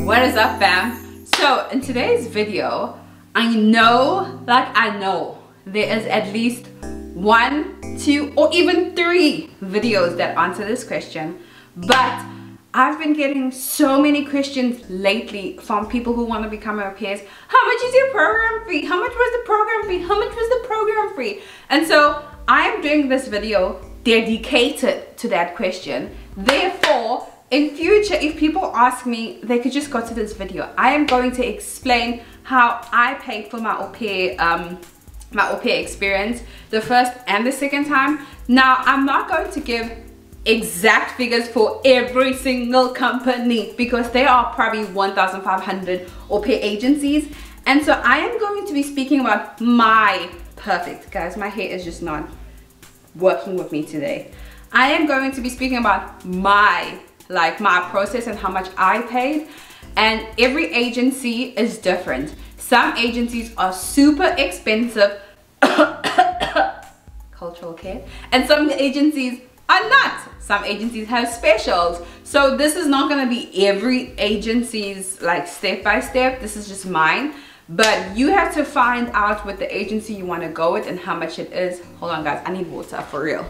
What is up, fam? So in today's video, I know there is at least 1, 2, or even 3 videos that answer this question, but I've been getting so many questions lately from people who want to become au pairs. How much is your program fee? How much was the program fee? How much was the program fee? And so I am doing this video dedicated to that question. Therefore, in future, if people ask me, they could just go to this video. I am going to explain how I paid for my au pair experience the first and the second time. Now, I'm not going to give exact figures for every single company because there are probably 1,500 au pair agencies, and so I am going to be speaking about my guys, my hair is just not working with me today. I am going to be speaking about my process and how much I paid, and every agency is different. Some agencies are super expensive cultural care, and some agencies are not. Some agencies have specials. So this is not going to be every agency's like step by step. This is just mine, but you have to find out what the agency you want to go with and how much it is. Hold on guys, I need water for real.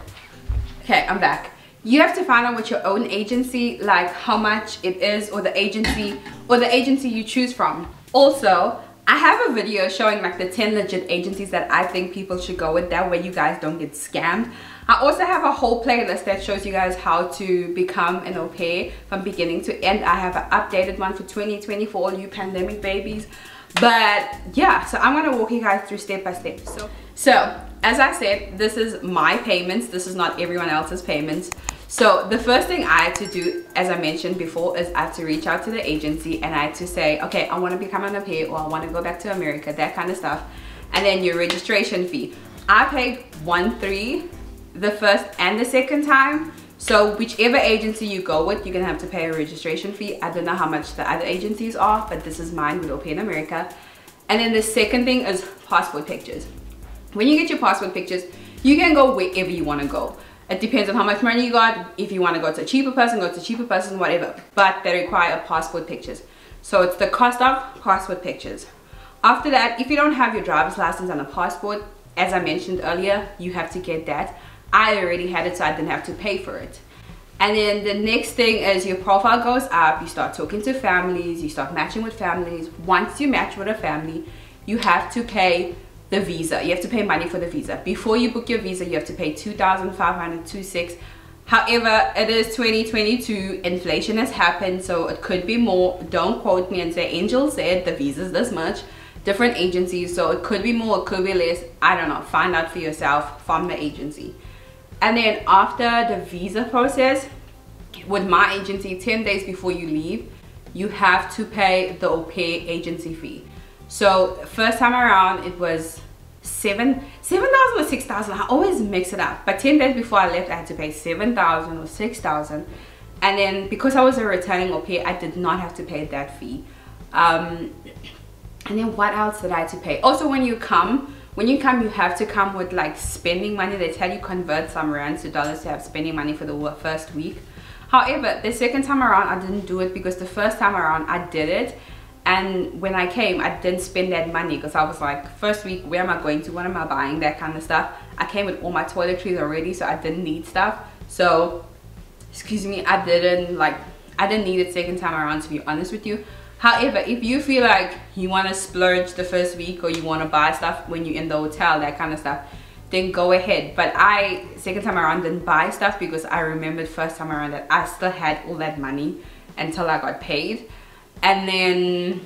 Okay, I'm back. You have to find out with your own agency, like how much it is, or the agency you choose from. Also, I have a video showing like the 10 legit agencies that I think people should go with. That way you guys don't get scammed. I also have a whole playlist that shows you guys how to become an au pair from beginning to end. I have an updated one for 2020 for all you pandemic babies. But yeah, so I'm gonna walk you guys through step by step. So as I said, this is my payments. This is not everyone else's payments. So the first thing I had to do, as I mentioned before, is I had to reach out to the agency and I had to say, okay, I want to become an au pair, or I want to go back to America, that kind of stuff. And then your registration fee. I paid 1,300 the first and the second time. So whichever agency you go with, you're gonna have to pay a registration fee. I don't know how much the other agencies are, but this is mine with Au Pair in America. And then the second thing is passport pictures. When you get your passport pictures, you can go wherever you want to go. It depends on how much money you got. If you want to go to a cheaper person, go to a cheaper person, whatever. But they require passport pictures. So it's the cost of passport pictures. After that, if you don't have your driver's license and a passport, as I mentioned earlier, you have to get that. I already had it, so I didn't have to pay for it. And then the next thing is your profile goes up. You start talking to families. You start matching with families. Once you match with a family, you have to pay the visa. You have to pay money for the visa. Before you book your visa, you have to pay 2,500, 2,600. However, it is 2022. Inflation has happened, so it could be more. Don't quote me and say Angel said the visa is this much. Different agencies, so it could be more, it could be less. I don't know. Find out for yourself from the agency. And then after the visa process, with my agency, 10 days before you leave, you have to pay the au pair agency fee. So first time around, it was 7,000 or 6,000. I always mix it up. But 10 days before I left, I had to pay 7,000 or 6,000. And then because I was a returning au pair, I did not have to pay that fee. And then what else did I have to pay? Also, when you come, you have to come with like spending money. They tell you convert some rands to dollars to have spending money for the first week. However, the second time around, I didn't do it because the first time around I did it. And when I came, I didn't spend that money because I was like, first week, where am I going to? What am I buying? That kind of stuff. I came with all my toiletries already, so I didn't need stuff. So, excuse me, I didn't need it second time around, to be honest with you. However, if you feel like you want to splurge the first week, or you want to buy stuff when you're in the hotel, that kind of stuff, then go ahead. But I, second time around, didn't buy stuff because I remembered first time around that I still had all that money until I got paid. And then,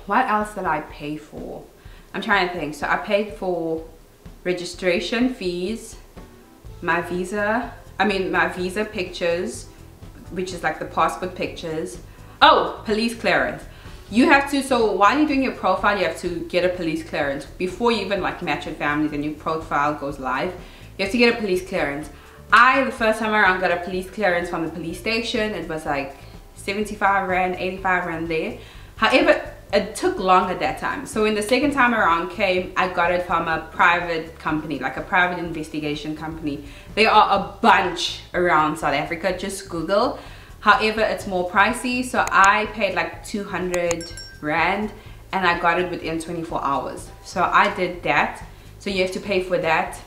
what else did I pay for? I'm trying to think. So I paid for registration fees, my visa pictures, which is like the passport pictures. Oh, police clearance. You have to, so while you're doing your profile, you have to get a police clearance. Before you even like match with families and your profile goes live, you have to get a police clearance. The first time around, got a police clearance from the police station. It was like 75 rand, 85 rand there. However, it took longer that time. So when the second time around came, I got it from a private company, like a private investigation company. There are a bunch around South Africa. Just Google. However, it's more pricey, so I paid like 200 rand and I got it within 24 hours. So I did that. So you have to pay for that.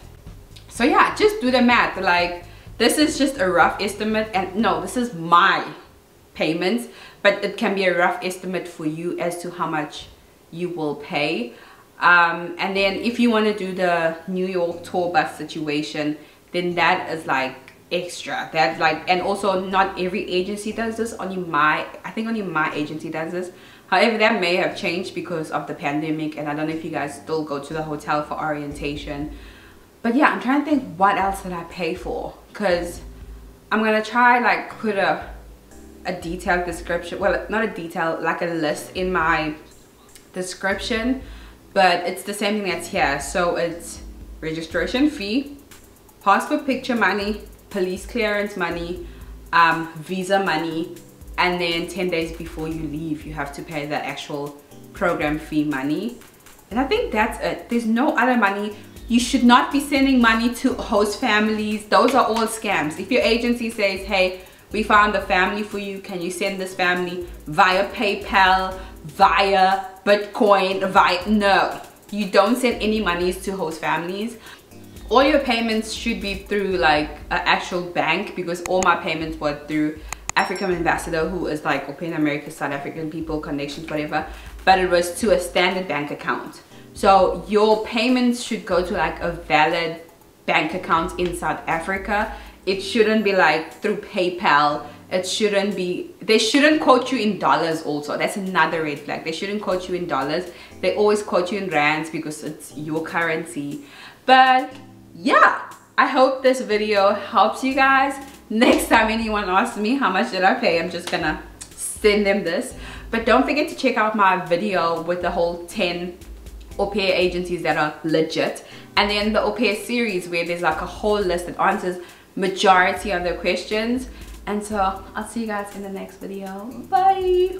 So yeah, just do the math. Like, this is just a rough estimate, and no, this is my payments, but it can be a rough estimate for you as to how much you will pay. And then if you want to do the New York tour bus situation, then that is like extra. That like, and also not every agency does this. I think only my agency does this. However, that may have changed because of the pandemic, and I don't know if you guys still go to the hotel for orientation. But yeah, I'm trying to think what else did I pay for, because I'm gonna try like put a detailed description, well, not a detail, like a list in my description, but it's the same thing that's here. So it's registration fee, passport picture money, police clearance money, visa money, and then 10 days before you leave you have to pay the actual program fee money. And I think that's it. There's no other money. You should not be sending money to host families. Those are all scams. If your agency says, hey, we found a family for you, can you send this family via PayPal, via Bitcoin, no, you don't send any monies to host families. All your payments should be through like an actual bank, because all my payments were through African Ambassador, who is like Aupair America, South African people, connections, whatever, but it was to a standard bank account. So your payments should go to like a valid bank account in South Africa. It shouldn't be like through PayPal. It shouldn't be, they shouldn't quote you in dollars also. That's another red flag. They shouldn't quote you in dollars. They always quote you in rands because it's your currency. But yeah, I hope this video helps you guys. Next time anyone asks me how much did I pay, I'm just gonna send them this. But don't forget to check out my video with the whole 10 Aupair agencies that are legit, and then the Aupair series where there's like a whole list that answers majority of the questions. And so I'll see you guys in the next video. Bye.